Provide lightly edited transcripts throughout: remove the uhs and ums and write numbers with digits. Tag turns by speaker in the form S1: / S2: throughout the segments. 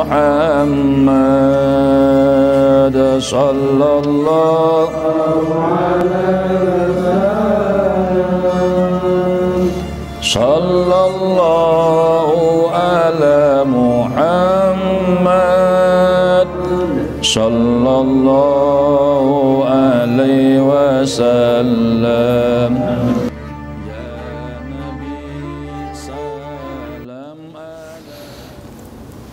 S1: Muhammad sallallahu ala Muhammad sallallahu alaihi wasallam.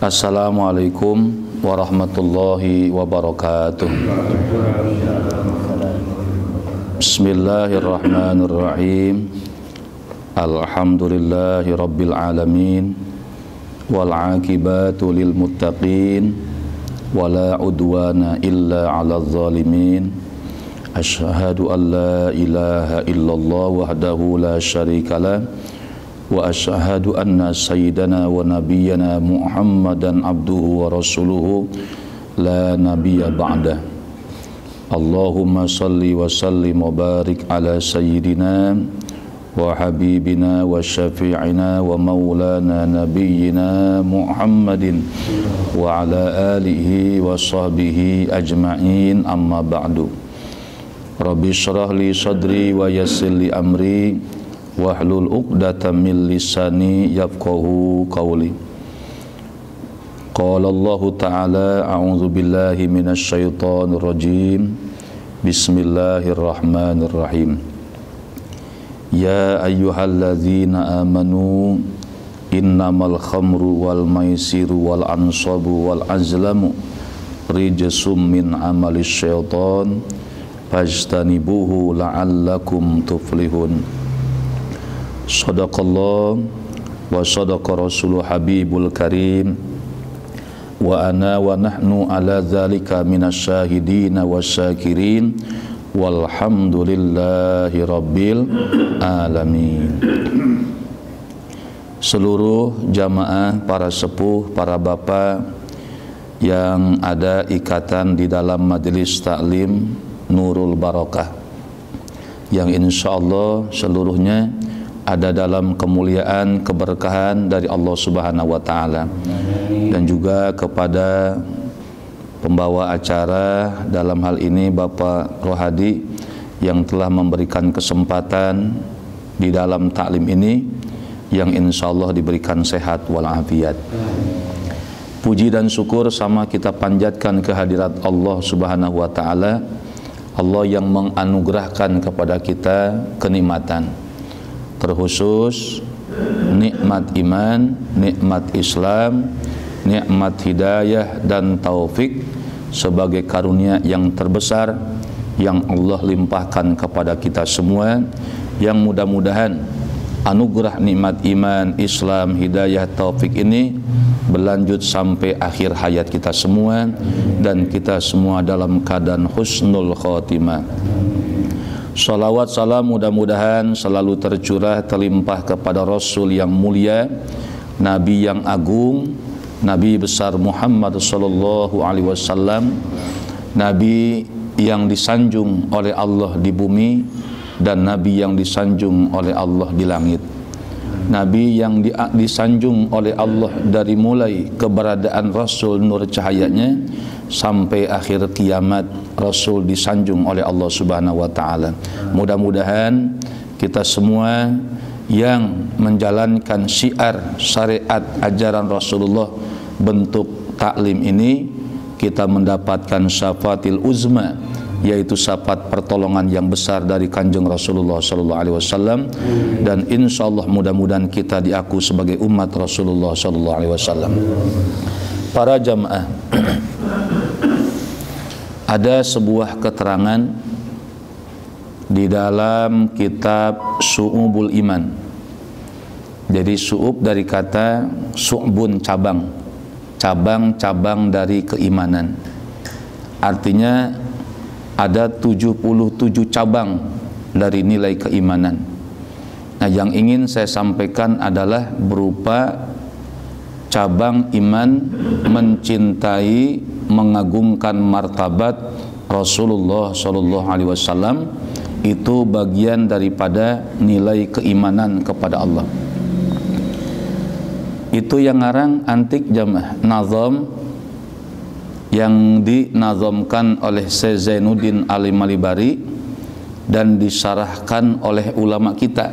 S1: Assalamualaikum warahmatullahi wabarakatuh. Bismillahirrahmanirrahim. Alhamdulillahi rabbil alamin. Wal aqibatu lil muttaqin. Wala udwana illa 'alal zalimin. Asyhadu an la ilaha illallah wahdahu la syarikalah. Wa asyhadu anna sayyidana wa nabiyyana Muhammadan abduhu wa rasuluhu la nabiyya ba'dah. Allahumma salli wa sallim wa barik ala sayyidina wa habibina wa syafi'ina wa maulana nabiyyina Muhammadin wa ala alihi wa sahbihi ajma'in, amma ba'du. Rabbi syrah li sadri wa yassir li amri wahlul 'uqdatam min lisani yafqahu qawli. Qala Allah Ta'ala, a'udzu billahi minasy syaithanir rajim. Bismillahirrahmanirrahim. Ya ayyuhalladzina amanu innamal khamru wal maisiru wal ansabu wal azlamu rijsum min amalis syaitan fajtanibuhu la'allakum tuflihun. Sadaqallah wa sadaqa rasuluh habibul karim wa ana wa nahnu ala dzalika minasyahidina wasyakirin walhamdulillahi rabbil alamin. Seluruh jamaah, para sepuh, para bapak yang ada ikatan di dalam majelis taklim Nurul Barakah, yang insyaallah seluruhnya ada dalam kemuliaan, keberkahan dari Allah Subhanahu wa Ta'ala. Dan juga kepada pembawa acara dalam hal ini Bapak Rohadi yang telah memberikan kesempatan di dalam taklim ini, yang insyaallah diberikan sehat walafiat. Puji dan syukur sama kita panjatkan kehadirat Allah Subhanahu wa Ta'ala, Allah yang menganugerahkan kepada kita kenikmatan, terkhusus nikmat iman, nikmat Islam, nikmat hidayah dan taufik sebagai karunia yang terbesar yang Allah limpahkan kepada kita semua, yang mudah-mudahan anugerah nikmat iman, Islam, hidayah, taufik ini berlanjut sampai akhir hayat kita semua, dan kita semua dalam keadaan husnul khotimah. Salawat salam mudah-mudahan selalu tercurah terlimpah kepada Rasul yang mulia, Nabi yang agung, Nabi besar Muhammad sallallahu alaihi wasallam, Nabi yang disanjung oleh Allah di bumi dan Nabi yang disanjung oleh Allah di langit. Nabi yang disanjung oleh Allah dari mulai keberadaan Rasul nur cahayanya sampai akhir kiamat, Rasul disanjung oleh Allah Subhanahu wa Ta'ala. Mudah-mudahan kita semua yang menjalankan syiar syariat ajaran Rasulullah bentuk taklim ini, kita mendapatkan syafaatil uzma, yaitu syafaat pertolongan yang besar dari Kanjeng Rasulullah sallallahu alaihi wasallam, dan insyaallah mudah-mudahan kita diaku sebagai umat Rasulullah sallallahu alaihi wasallam. Para jamaah, ada sebuah keterangan di dalam kitab Syu'ubul Iman. Jadi syu'ub dari kata syu'bun, cabang, cabang-cabang dari keimanan. Artinya ada 77 cabang dari nilai keimanan. Nah, yang ingin saya sampaikan adalah berupa cabang iman mencintai, mengagungkan martabat Rasulullah Shallallahu Alaihi Wasallam. Itu bagian daripada nilai keimanan kepada Allah. Itu yang ngarang antik jamaah nazam yang dinazamkan oleh Syekh Zainuddin Al-Malibari dan disarahkan oleh ulama kita,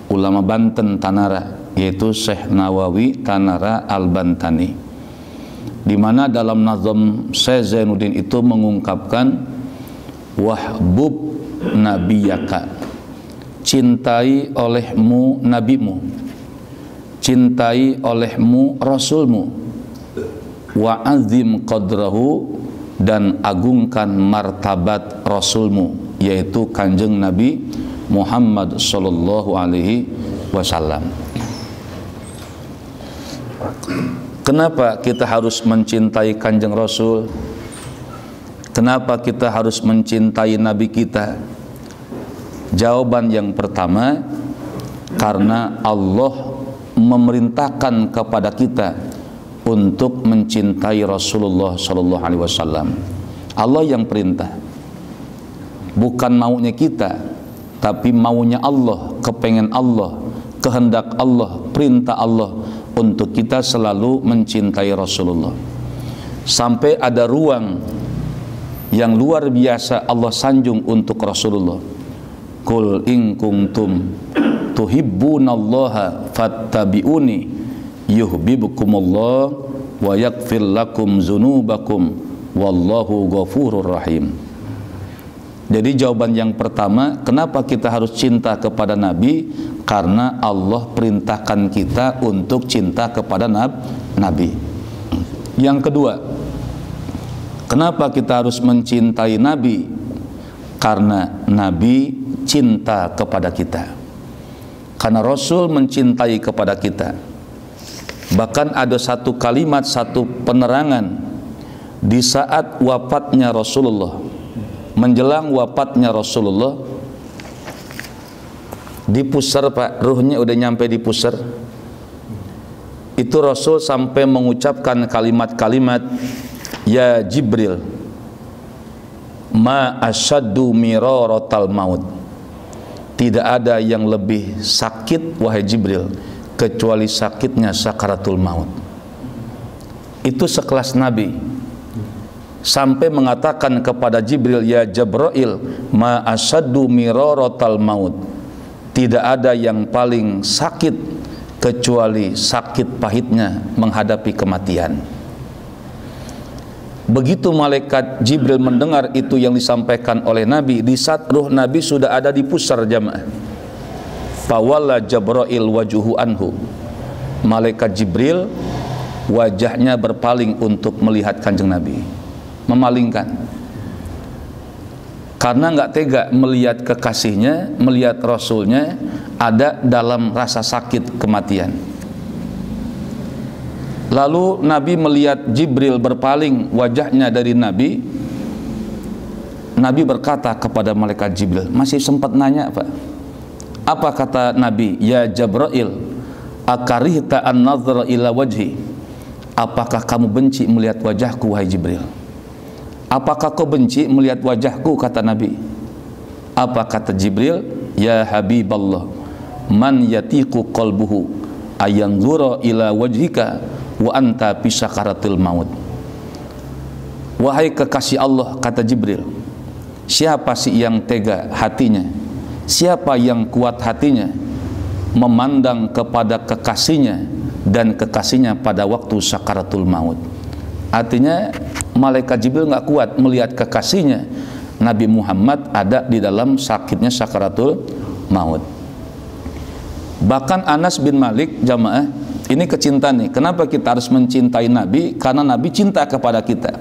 S1: ulama Banten Tanara, yaitu Syekh Nawawi Tanara Al-Bantani, di mana dalam nazam Syekh Zainuddin itu mengungkapkan wahbub nabiyaka, cintai olehmu nabimu, cintai olehmu rasulmu, wa azim qadrahu, dan agungkan martabat rasulmu, yaitu kanjeng Nabi Muhammad sallallahu alaihi wasallam. Kenapa kita harus mencintai kanjeng Rasul? Kenapa kita harus mencintai Nabi kita? Jawaban yang pertama, karena Allah memerintahkan kepada kita untuk mencintai Rasulullah sallallahu alaihi wasallam. Allah yang perintah. Bukan maunya kita, tapi maunya Allah, kepengen Allah, kehendak Allah, perintah Allah untuk kita selalu mencintai Rasulullah. Sampai ada ruang yang luar biasa Allah sanjung untuk Rasulullah. Qul in kuntum tuhibbunallaha fattabi'uni yuhibbukumullah wa yaghfir lakum dzunubakum wallahu ghafurur rahim. Jadi jawaban yang pertama, kenapa kita harus cinta kepada Nabi? Karena Allah perintahkan kita untuk cinta kepada Nabi. Yang kedua, kenapa kita harus mencintai Nabi? Karena Nabi cinta kepada kita. Karena Rasul mencintai kepada kita. Bahkan ada satu kalimat, satu penerangan di saat wafatnya Rasulullah, menjelang wafatnya Rasulullah, di pusar Pak, ruhnya udah nyampe di pusar. Itu Rasul sampai mengucapkan kalimat-kalimat, ya Jibril, ma asyaddu miraratal maut. Tidak ada yang lebih sakit wahai Jibril kecuali sakitnya sakaratul maut. Itu sekelas Nabi. Sampai mengatakan kepada Jibril, ya Jibril, ma asyaddu miraratal maut. Tidak ada yang paling sakit kecuali sakit pahitnya menghadapi kematian. Begitu malaikat Jibril mendengar itu yang disampaikan oleh Nabi, di saat ruh Nabi sudah ada di pusar jamaah, fawalla Jibril wajuhu anhu, malaikat Jibril wajahnya berpaling untuk melihat kanjeng Nabi, memalingkan, karena nggak tega melihat kekasihnya, melihat Rasulnya ada dalam rasa sakit kematian. Lalu Nabi melihat Jibril berpaling wajahnya dari Nabi. Nabi berkata kepada malaikat Jibril, masih sempat nanya Pak, apa kata Nabi? Ya Jibril, akarihta an nazara ila wajhi, apakah kamu benci melihat wajahku wahai Jibril? Apakah kau benci melihat wajahku, kata Nabi? Apa kata Jibril? Ya Habiballah, man yatiqu qalbuhu ayanzura ila wajhika wa anta fi sakaratil maut. Wahai kekasih Allah, kata Jibril, siapa sih yang tega hatinya, siapa yang kuat hatinya memandang kepada kekasihnya dan kekasihnya pada waktu sakaratul maut. Artinya malaikat Jibril nggak kuat melihat kekasihnya Nabi Muhammad ada di dalam sakitnya sakaratul maut. Bahkan Anas bin Malik jamaah, ini kecintaan nih. Kenapa kita harus mencintai Nabi? Karena Nabi cinta kepada kita.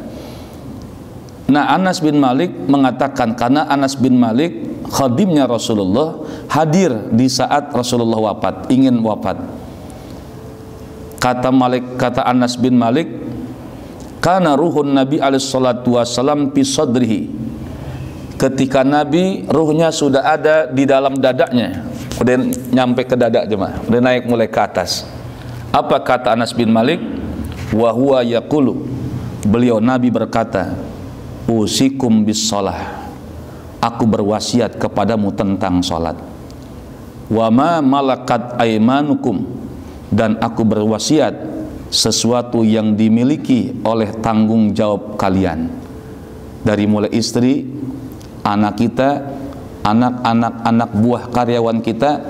S1: Nah, Anas bin Malik mengatakan, karena Anas bin Malik khadimnya Rasulullah, hadir di saat Rasulullah wafat, ingin wafat. Kata Anas bin Malik, kana ruhun Nabi alaihi salatu wasallam fi sadrihi. Ketika Nabi ruhnya sudah ada di dalam dadanya, udah nyampe ke dada jemaah, udah naik mulai ke atas. Apa kata Anas bin Malik? Wa huwa yaqulu, beliau Nabi berkata, usikum bis shalah, aku berwasiat kepadamu tentang salat. Wa ma malakat aimanukum, dan aku berwasiat sesuatu yang dimiliki oleh tanggung jawab kalian, dari mulai istri, anak kita, anak buah karyawan kita,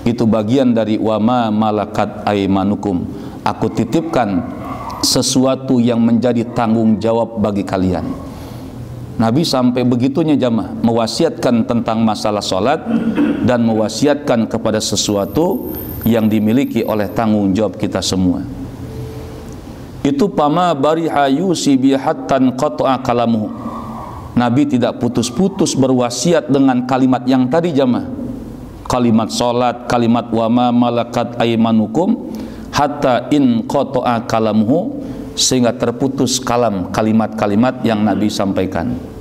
S1: itu bagian dari wama malakat aimanukum. Aku titipkan sesuatu yang menjadi tanggung jawab bagi kalian. Nabi sampai begitunya jamaah, mewasiatkan tentang masalah sholat dan mewasiatkan kepada sesuatu yang dimiliki oleh tanggung jawab kita semua. Itu pama bariha yusi bihattan qata'a kalamuhu. Nabi tidak putus-putus berwasiat dengan kalimat yang tadi jamaah, kalimat sholat, kalimat wama malakat aimanukum, hatta in qata'a kalamuhu, sehingga terputus kalimat-kalimat yang Nabi sampaikan.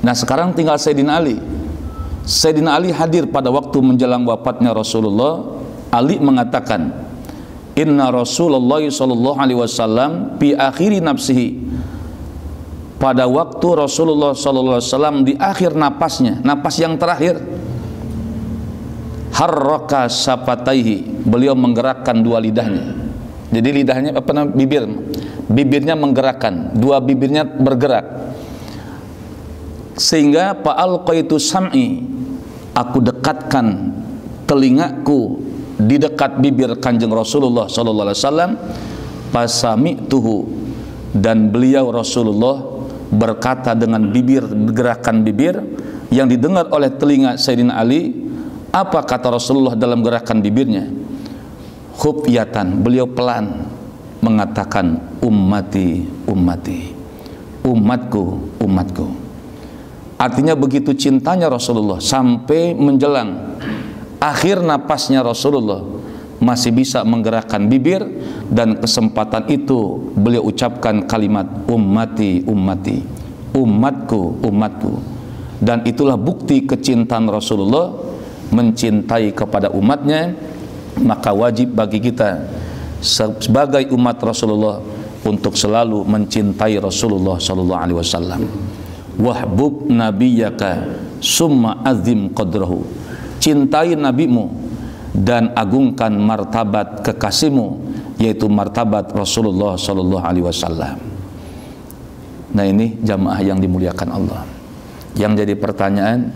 S1: Nah sekarang tinggal Sayyidina Ali. Sayyidina Ali hadir pada waktu menjelang wafatnya Rasulullah. Ali mengatakan, inna Rasulullah sallallahu alaihi wasallam fi akhiri nafsihi, pada waktu Rasulullah sallallahu alaihi wasallam di akhir napasnya, napas yang terakhir, harraka safataihi, beliau menggerakkan dua lidahnya. Jadi lidahnya bibirnya menggerakkan, dua bibirnya bergerak, sehingga fa'alqaitu sam'i, aku dekatkan telingaku di dekat bibir kanjeng Rasulullah sallallahu alaihi wasallam, fasami'tuhu, dan beliau Rasulullah berkata dengan bibir, gerakan bibir yang didengar oleh telinga Sayyidina Ali. Apa kata Rasulullah dalam gerakan bibirnya? Khufyatan, beliau pelan mengatakan ummati ummati, umatku umatku. Artinya begitu cintanya Rasulullah sampai menjelang akhir napasnya Rasulullah masih bisa menggerakkan bibir, dan kesempatan itu beliau ucapkan kalimat ummati ummati, umatku umatku. Dan itulah bukti kecintaan Rasulullah, mencintai kepada umatnya. Maka wajib bagi kita sebagai umat Rasulullah untuk selalu mencintai Rasulullah sallallahu alaihi wasallam. Wahbub nabiyyaka summa azim qadrahu, cintai nabimu dan agungkan martabat kekasihmu, yaitu martabat Rasulullah sallallahu alaihi wasallam. Nah ini jamaah yang dimuliakan Allah. Yang jadi pertanyaan,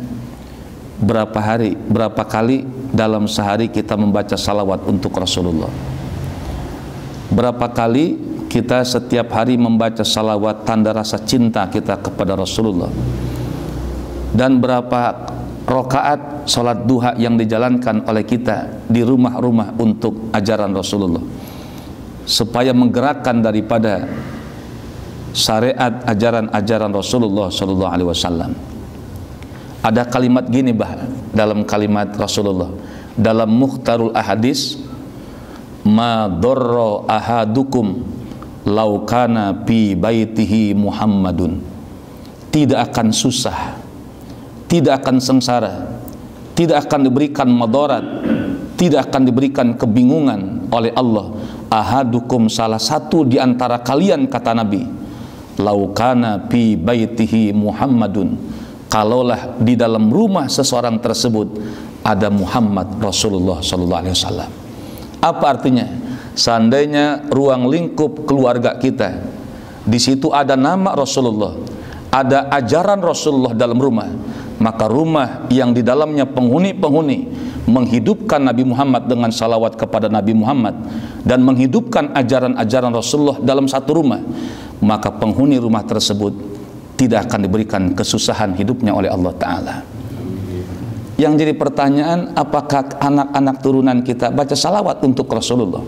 S1: berapa kali dalam sehari kita membaca salawat untuk Rasulullah? Berapa kali kita setiap hari membaca salawat tanda rasa cinta kita kepada Rasulullah? Dan berapa rakaat sholat duha yang dijalankan oleh kita di rumah-rumah untuk ajaran Rasulullah, supaya menggerakkan daripada syariat ajaran-ajaran Rasulullah sallallahu alaihi wasallam. Ada kalimat gini dalam kalimat Rasulullah dalam Mukhtarul Ahadis, ma dorro ahadukum laukana fi baitihi Muhammadun, tidak akan susah, tidak akan sengsara, tidak akan diberikan madarat, tidak akan diberikan kebingungan oleh Allah, ahadukum, salah satu di antara kalian, kata Nabi, laukana fi baitihi Muhammadun, kalaulah di dalam rumah seseorang tersebut ada Muhammad Rasulullah sallallahu alaihi wasallam. Apa artinya? Seandainya ruang lingkup keluarga kita di situ ada nama Rasulullah, ada ajaran Rasulullah dalam rumah, maka rumah yang di dalamnya penghuni-penghuni menghidupkan Nabi Muhammad dengan salawat kepada Nabi Muhammad dan menghidupkan ajaran-ajaran Rasulullah dalam satu rumah, maka penghuni rumah tersebut tidak akan diberikan kesusahan hidupnya oleh Allah Ta'ala. Yang jadi pertanyaan, apakah anak-anak turunan kita baca salawat untuk Rasulullah?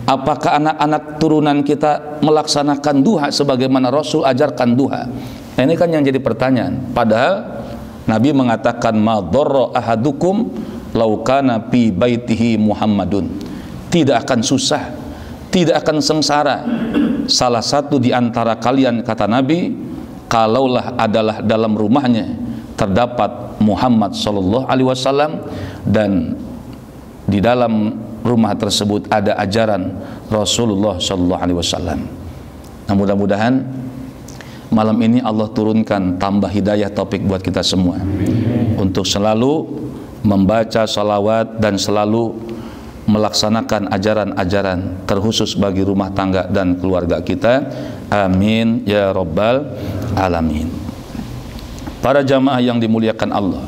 S1: Apakah anak-anak turunan kita melaksanakan duha sebagaimana Rasul ajarkan duha? Nah, ini kan yang jadi pertanyaan. Padahal Nabi mengatakan ma dharra ahadukum laukana fi baitihi Muhammadun, tidak akan susah, tidak akan sengsara salah satu di antara kalian, kata Nabi, kalaulah adalah dalam rumahnya terdapat Muhammad sallallahu alaihi wasallam dan di dalam rumah tersebut ada ajaran Rasulullah sallallahu alaihi wasallam. Nah, mudah-mudahan malam ini Allah turunkan tambah hidayah taufik buat kita semua untuk selalu membaca salawat dan selalu melaksanakan ajaran-ajaran terkhusus bagi rumah tangga dan keluarga kita. Amin ya rabbal alamin. Para jamaah yang dimuliakan Allah,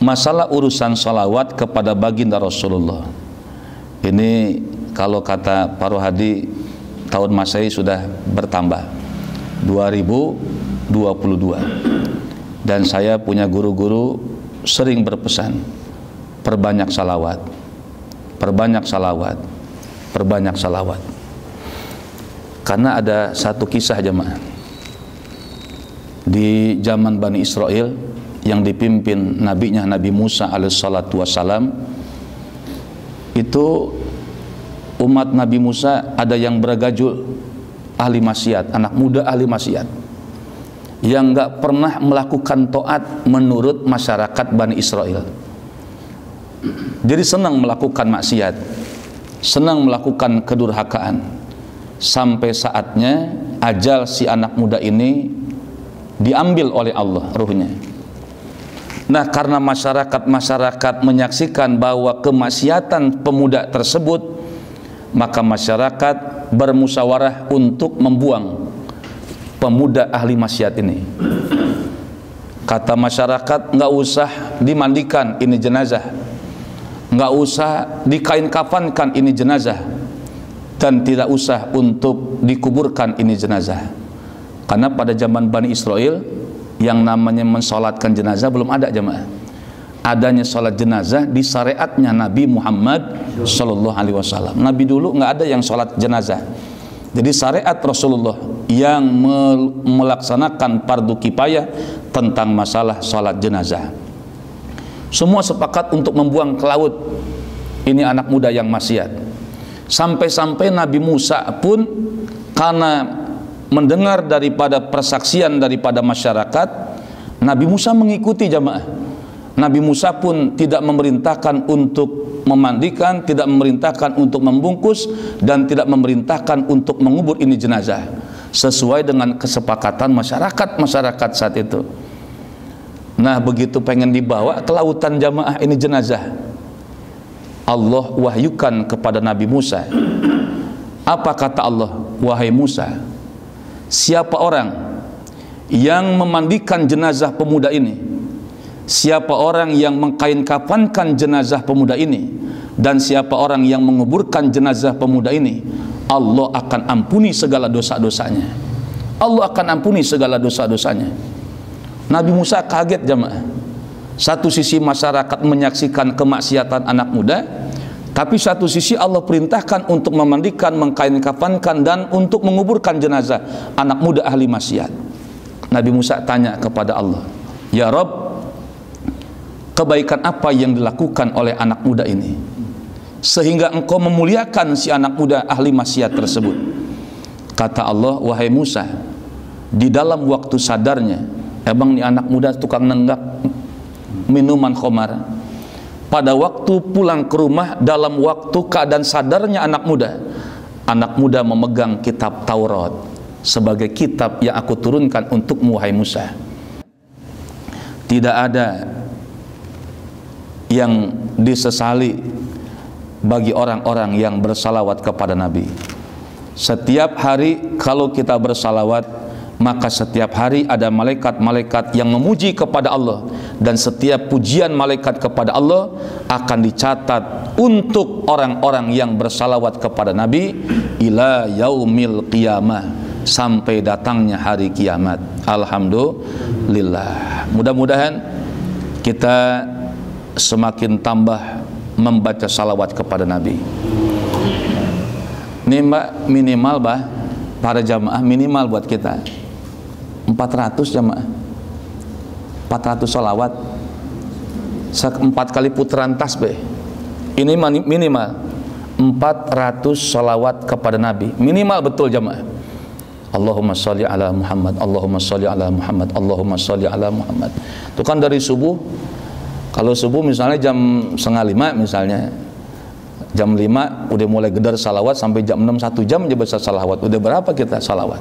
S1: masalah urusan salawat kepada baginda Rasulullah ini, kalau kata Pak Rohadi, tahun Masehi sudah bertambah 2022, dan saya punya guru-guru sering berpesan, perbanyak salawat, perbanyak salawat, perbanyak salawat. Karena ada satu kisah jemaah di zaman Bani Israel yang dipimpin nabinya Nabi Musa alaihissalatu wassalam. Itu umat Nabi Musa ada yang bergajul ahli maksiat, anak muda ahli maksiat, yang nggak pernah melakukan taat menurut masyarakat Bani Israel. Jadi senang melakukan maksiat, senang melakukan kedurhakaan, sampai saatnya ajal si anak muda ini diambil oleh Allah ruhnya. Nah, karena masyarakat menyaksikan bahwa kemaksiatan pemuda tersebut, maka masyarakat bermusyawarah untuk membuang pemuda ahli maksiat ini. Kata masyarakat, nggak usah dimandikan ini jenazah, nggak usah dikain kafankan ini jenazah, dan tidak usah untuk dikuburkan ini jenazah. Karena pada zaman Bani Israel yang namanya mensolatkan jenazah belum ada jemaah. Adanya sholat jenazah di syariatnya Nabi Muhammad Sallallahu Alaihi Wasallam. Nabi dulu nggak ada yang sholat jenazah. Jadi syariat Rasulullah yang melaksanakan fardu kifayah tentang masalah sholat jenazah. Semua sepakat untuk membuang ke laut ini anak muda yang maksiat. Sampai-sampai Nabi Musa pun karena mendengar daripada persaksian daripada masyarakat, Nabi Musa mengikuti jamaah. Nabi Musa pun tidak memerintahkan untuk memandikan, tidak memerintahkan untuk membungkus, dan tidak memerintahkan untuk mengubur ini jenazah, sesuai dengan kesepakatan masyarakat saat itu. Nah, begitu pengen dibawa ke lautan jamaah ini jenazah, Allah wahyukan kepada Nabi Musa. Apa kata Allah? Wahai Musa, siapa orang yang memandikan jenazah pemuda ini, siapa orang yang mengkain kafankan jenazah pemuda ini, dan siapa orang yang menguburkan jenazah pemuda ini, Allah akan ampuni segala dosa-dosanya. Allah akan ampuni segala dosa-dosanya. Nabi Musa kaget jamaah. Satu sisi masyarakat menyaksikan kemaksiatan anak muda, tapi satu sisi Allah perintahkan untuk memandikan, mengkain kafankan, dan untuk menguburkan jenazah anak muda ahli maksiat. Nabi Musa tanya kepada Allah, ya Rabb, kebaikan apa yang dilakukan oleh anak muda ini sehingga engkau memuliakan si anak muda ahli maksiat tersebut? Kata Allah, wahai Musa, di dalam waktu sadarnya, emang nih anak muda tukang nenggak minuman khamar, pada waktu pulang ke rumah dalam waktu keadaan sadarnya anak muda memegang kitab Taurat sebagai kitab yang aku turunkan untukmu wahai Musa. Tidak ada yang disesali bagi orang-orang yang bersalawat kepada Nabi. Setiap hari kalau kita bersalawat, maka setiap hari ada malaikat-malaikat yang memuji kepada Allah, dan setiap pujian malaikat kepada Allah akan dicatat untuk orang-orang yang bersalawat kepada Nabi ila yaumil qiyamah, sampai datangnya hari kiamat. Alhamdulillah. Mudah-mudahan kita semakin tambah membaca salawat kepada Nabi. Ini mbak, minimal bah, para jamaah minimal buat kita 400 jamaah, 400 salawat, 4 kali putaran tasbih. Ini minimal 400 salawat kepada Nabi, minimal betul jamaah. Allahumma sholli ala Muhammad, Allahumma sholli ala Muhammad, Allahumma sholli ala Muhammad. Itu kan dari subuh. Kalau subuh misalnya jam 4:30 misalnya, jam 5 udah mulai gedar salawat sampai jam 6, 1 jam aja baca salawat. Udah berapa kita salawat?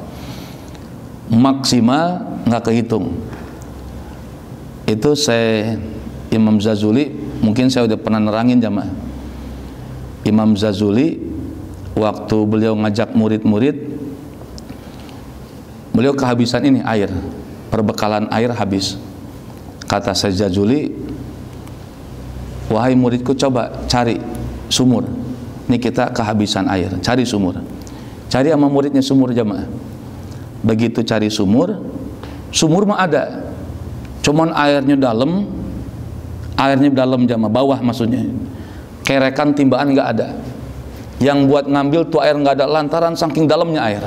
S1: Maksimal nggak kehitung. Itu saya Imam Zazuli, mungkin saya udah pernah nerangin jamaah. Imam Ghazali waktu beliau ngajak murid-murid, beliau kehabisan ini air, perbekalan air habis. Kata Syekh Ghazali, wahai muridku, coba cari sumur. Ini kita kehabisan air, cari sumur. Cari sama muridnya sumur jamaah. Begitu cari sumur, sumur mah ada, cuman airnya dalam jamaah, bawah maksudnya. Kerekan timbaan nggak ada. Yang buat ngambil tuh air nggak ada lantaran saking dalamnya air.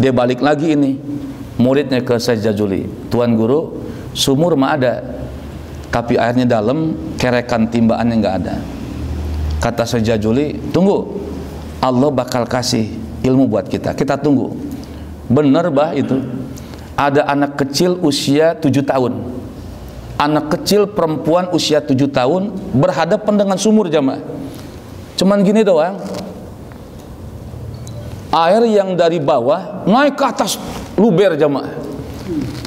S1: Dia balik lagi ini, muridnya ke Syekh Ghazali, Tuan Guru, sumur mah ada, tapi airnya dalam, kerekan timbaannya nggak ada. Kata Syekh Ghazali, tunggu, Allah bakal kasih ilmu buat kita, kita tunggu. Bener bah itu. Ada anak kecil usia 7 tahun, anak kecil perempuan usia 7 tahun berhadapan dengan sumur jamaah. Cuman gini doang, air yang dari bawah naik ke atas, luber jamaah.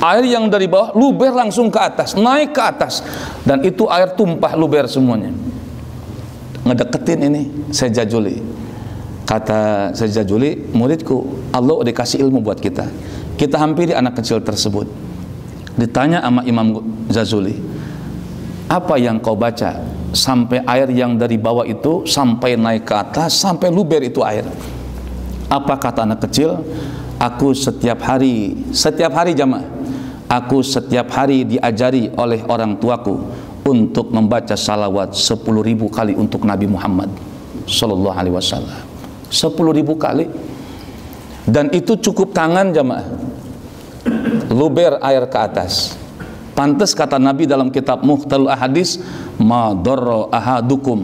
S1: Air yang dari bawah luber langsung ke atas, naik ke atas, dan itu air tumpah luber semuanya. Ngedeketin ini Syekh Ghazali. Kata Syekh Ghazali, muridku, Allah udah kasih ilmu buat kita. Kita hampiri anak kecil tersebut. Ditanya sama Imam Ghazali, apa yang kau baca sampai air yang dari bawah itu sampai naik ke atas, sampai luber itu air? Apa kata anak kecil? Aku setiap hari jamaah, aku setiap hari diajari oleh orang tuaku untuk membaca salawat 10.000 kali untuk Nabi Muhammad Sallallahu Alaihi Wasallam. 10.000 kali. Dan itu cukup tangan jamaah, luber air ke atas. Pantas kata Nabi dalam kitab Muhtalul Ahadits, ma darra ahadukum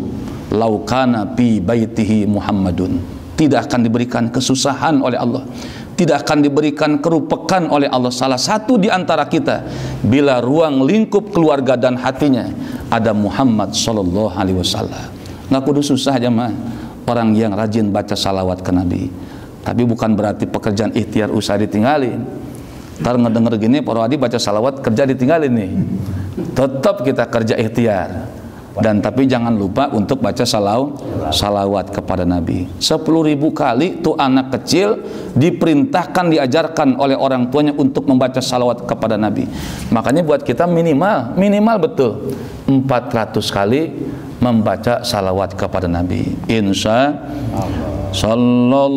S1: laukana fi baitihi Muhammadun. Tidak akan diberikan kesusahan oleh Allah, tidak akan diberikan kerupekan oleh Allah salah satu di antara kita bila ruang lingkup keluarga dan hatinya ada Muhammad Sallallahu Alaihi Wasallam. Nggak kudu susah jamaah orang yang rajin baca salawat ke Nabi. Tapi bukan berarti pekerjaan ikhtiar usaha ditinggalin. Ntar ngedenger gini, Pak Rohadi baca salawat, kerja ditinggalin nih. Tetap kita kerja ikhtiar. Dan tapi jangan lupa untuk baca salawat kepada Nabi. 10.000 kali tuh anak kecil diperintahkan, diajarkan oleh orang tuanya untuk membaca salawat kepada Nabi. Makanya buat kita minimal betul 400 kali membaca salawat kepada Nabi. Insya Allah. Sallallahu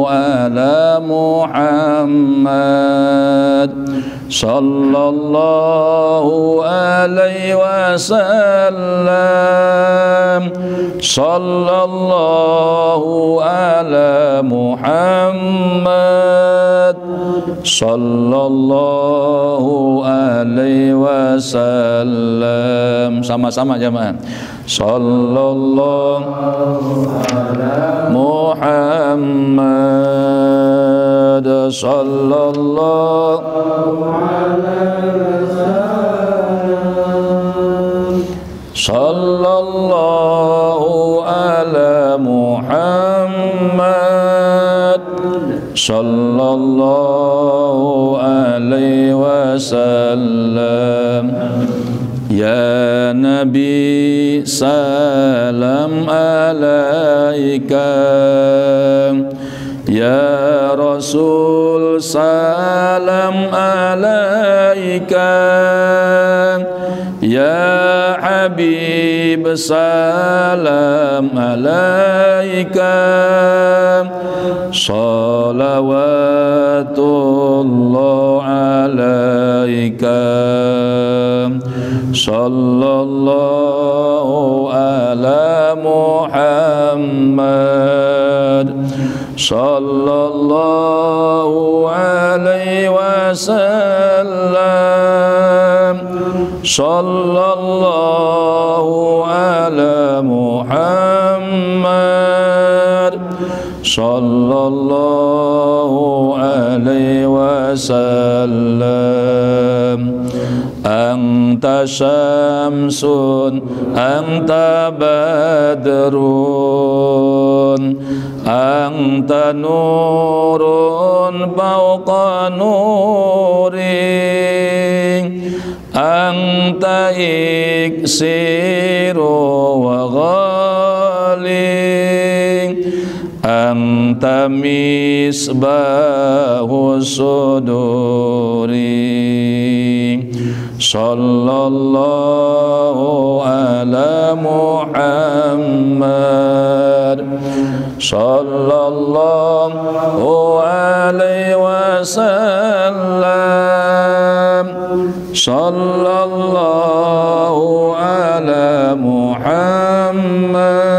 S1: ala Muhammad, sallallahu alaihi wasallam, sallallahu ala Muhammad, sallallahu alaihi wasallam. Sama-sama jemaah. Sallallahu ala Muhammad, sallallahu alaihi wasallam, sallallahu ala Muhammad, sallallahu alaihi wasallam. Ya Nabi salam alaika, ya Rasul salam alaika, ya Habib salam alaika, salawatullah alaika, sallallahu ala Muhammad, sallallahu alaihi wasallam, sallallahu ala Muhammad, sallallahu alaihi wasallam. Anta syamsun, anta badrun, anta nurun fawqa nuri, anta iksiru wa anta misbahu suduri sallallahu ala Muhammad sallallahu alaihi wasallam sallallahu ala Muhammad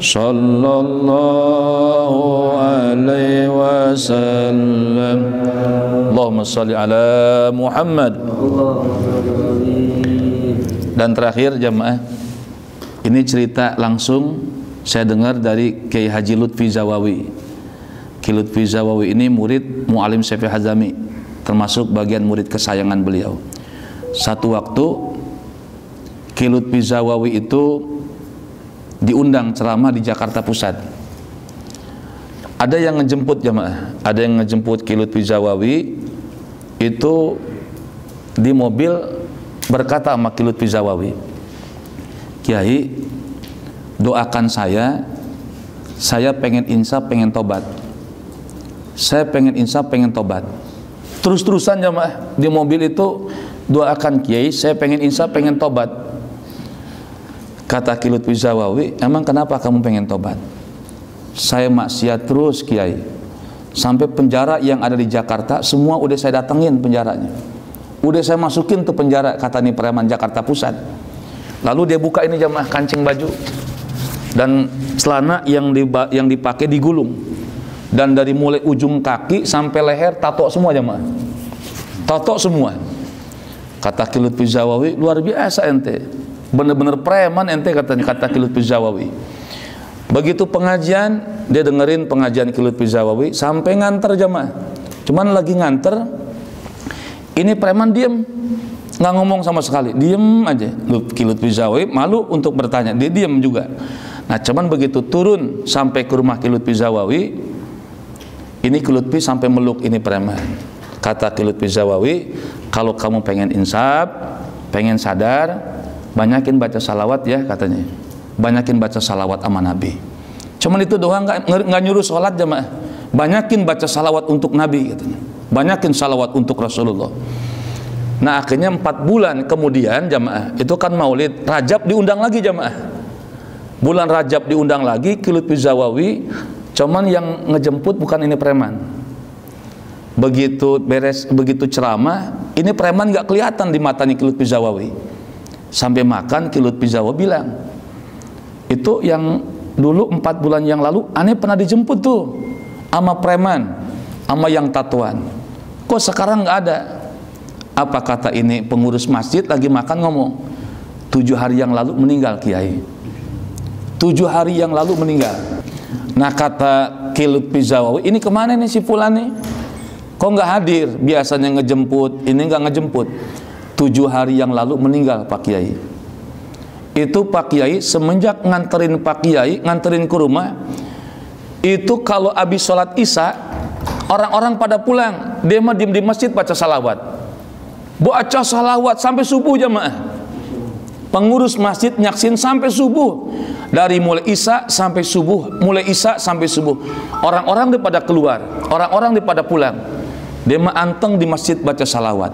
S1: sallallahu alaihi wasallam. Allahumma shalli ala Muhammad. Dan terakhir jamaah, ini cerita langsung saya dengar dari Kiai Haji Lutfi Zawawi. Kiai Lutfi Zawawi ini murid Mu'alim Syafi'i Hazami, termasuk bagian murid kesayangan beliau. Satu waktu Kiai Lutfi Zawawi itu diundang ceramah di Jakarta Pusat. Ada yang ngejemput jamaah, ada yang ngejemput Kiai Lutfi Zawawi itu di mobil, berkata sama Kiai Lutfi Zawawi, Kiai, doakan saya pengen insaf, pengen tobat. Saya pengen insaf, pengen tobat. Terus-terusan jamaah di mobil itu, doakan Kiai, saya pengen insaf, pengen tobat. Kata Kiai Lutfi Zawawi, emang kenapa kamu pengen tobat? Saya maksiat terus Kiai, sampai penjara yang ada di Jakarta semua udah saya datengin penjaranya, udah saya masukin tuh penjara, kata nih preman Jakarta Pusat. Lalu dia buka ini jamaah kancing baju dan celana yang dipakai digulung, dan dari mulai ujung kaki sampai leher tato semua jamaah, tato semua. Kata Kiai Lutfi Zawawi, luar biasa ente, bener-bener preman ente, katanya, kata Kiai Lutfi Zawawi. Begitu pengajian, dia dengerin pengajian Kiai Lutfi Zawawi sampai nganter jamaah. Cuman lagi nganter, ini preman diem, nggak ngomong sama sekali, diem aja. Kiai Lutfi Zawawi malu untuk bertanya, dia diem juga. Nah, cuman begitu turun sampai ke rumah Kiai Lutfi Zawawi, ini Kiai Lutfi sampai meluk ini preman. Kata Kiai Lutfi Zawawi, kalau kamu pengen insaf, pengen sadar, banyakin baca salawat ya, katanya. Banyakin baca salawat sama Nabi. Cuman itu doang, nggak nyuruh sholat jamaah. Banyakin baca salawat untuk Nabi, katanya. Banyakin salawat untuk Rasulullah. Nah, akhirnya 4 bulan kemudian jamaah, itu kan Maulid, Rajab diundang lagi jamaah. Bulan Rajab diundang lagi Kiai Lutfi Zawawi, cuman yang ngejemput bukan ini preman. Begitu beres, begitu ceramah, ini preman nggak kelihatan di matanya Kiai Lutfi Zawawi. Sampai makan Kiai Lutfi Zawawi bilang, itu yang dulu 4 bulan yang lalu aneh pernah dijemput tuh sama preman, sama yang tatuan, kok sekarang nggak ada. Apa kata ini pengurus masjid lagi makan ngomong, 7 hari yang lalu meninggal Kiai, 7 hari yang lalu meninggal. Nah, kata Kiai Lutfi Zawawi, ini kemana nih si fulan nih, kok nggak hadir, biasanya ngejemput, ini nggak ngejemput. 7 hari yang lalu meninggal Pak Kiai. Itu Pak Kiai semenjak nganterin Pak Kiai, nganterin ke rumah, itu kalau habis sholat isya, orang-orang pada pulang, dia mah diem di masjid baca salawat. Baca salawat sampai subuh jamaah. Pengurus masjid nyaksin sampai subuh. Dari mulai isya sampai subuh, mulai isya sampai subuh. Orang-orang dia pada keluar, orang-orang dia pada pulang. Dia mah anteng di masjid baca salawat.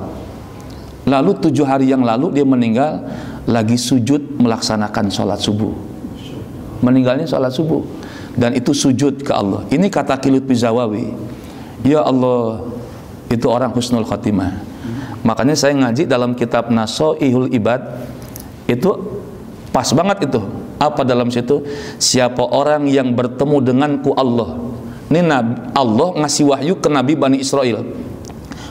S1: Lalu 7 hari yang lalu dia meninggal, lagi sujud melaksanakan sholat subuh. Meninggalnya sholat subuh, dan itu sujud ke Allah. Ini kata Kiai Lutfi Zawawi, ya Allah, itu orang husnul khotimah. Makanya saya ngaji dalam kitab Nasoihul Ibad, itu pas banget itu. Apa dalam situ? Siapa orang yang bertemu denganku Allah. Ini Nabi, Allah ngasih wahyu ke Nabi Bani Israel.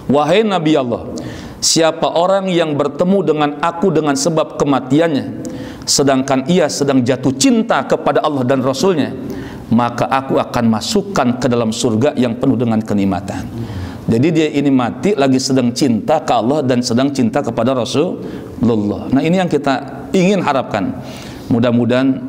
S1: Wahai Nabi Allah, siapa orang yang bertemu dengan aku dengan sebab kematiannya, sedangkan ia sedang jatuh cinta kepada Allah dan Rasulnya, maka aku akan masukkan ke dalam surga yang penuh dengan kenikmatan. Jadi dia ini mati lagi sedang cinta ke Allah dan sedang cinta kepada Rasulullah. Nah, ini yang kita ingin harapkan. Mudah-mudahan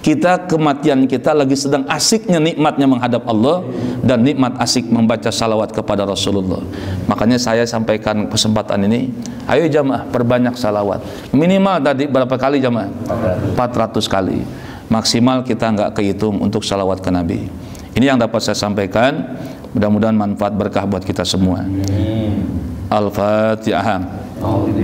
S1: kita, kematian kita lagi sedang asiknya nikmatnya menghadap Allah dan nikmat asik membaca salawat kepada Rasulullah. Makanya saya sampaikan kesempatan ini, ayo jamaah perbanyak salawat. Minimal tadi berapa kali jamaah? 400 kali. maksimal kita nggak kehitung untuk salawat ke Nabi. Ini yang dapat saya sampaikan, mudah-mudahan manfaat berkah buat kita semua. Al-Fatihah.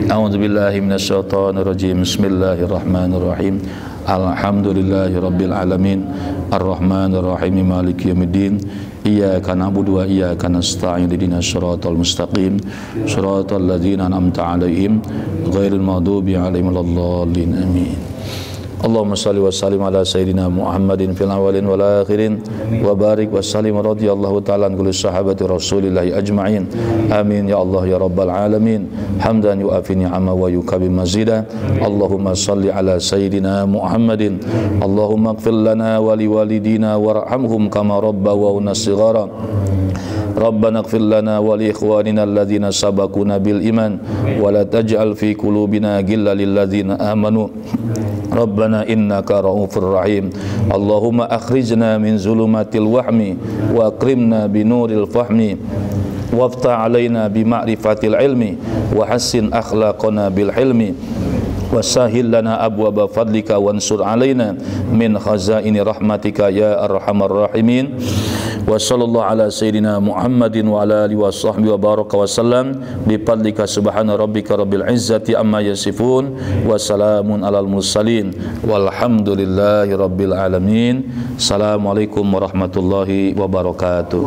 S1: A'udzubillahi minasyaitonirrajim. Bismillahirrahmanirrahim. Alhamdulillahi rabbil alamin. Arrahmanirrahim. Maliki yaumiddin. Iyyaka na'budu wa iyyaka nasta'in. Ihdinas siratal mustaqim. Siratal ladzina an'amta 'alaihim ghairil maghdubi 'alaihim waladdallin. Amin. Allahumma salli wa sallim ala sayyidina Muhammadin fil awwalin wal akhirin wa barik wa sallim radhiyallahu ta'ala an kulli sahabati Rasulillah ajma'in. Amin ya Allah ya rabbal alamin. Hamdan yu'afi ni'ama wa yukabi mazida. Allahumma salli ala sayyidina Muhammadin. Allahumma ighfir lana wa liwalidina warhamhum kama rabbawna shighara. Rabbana ighfir lana wa li ikhwanina alladhina sabaquna bil iman wa la taj'al fi qulubina ghillan lil ladzina amanu. Rabbana innaka ra'ufur rahim. Allahumma akhrijna min zulumatil wahmi wa akrimna binuril fahmi waftah alaina bima'rifatil ilmi wa hassin akhlaqana bil hilmi wasahil lana abwaba fadlika wansur alaina min khazaini rahmatika ya arhamar rahimin. Wa sallallahu ala sayyidina Muhammadin wa ala alihi wa sahbihi wa baraka wa sallam bi fadlika subhana rabbika rabbil izzati amma yasifun wa salamun alal mursalin walhamdulillahi rabbil alamin. Assalamualaikum warahmatullahi wabarakatuh.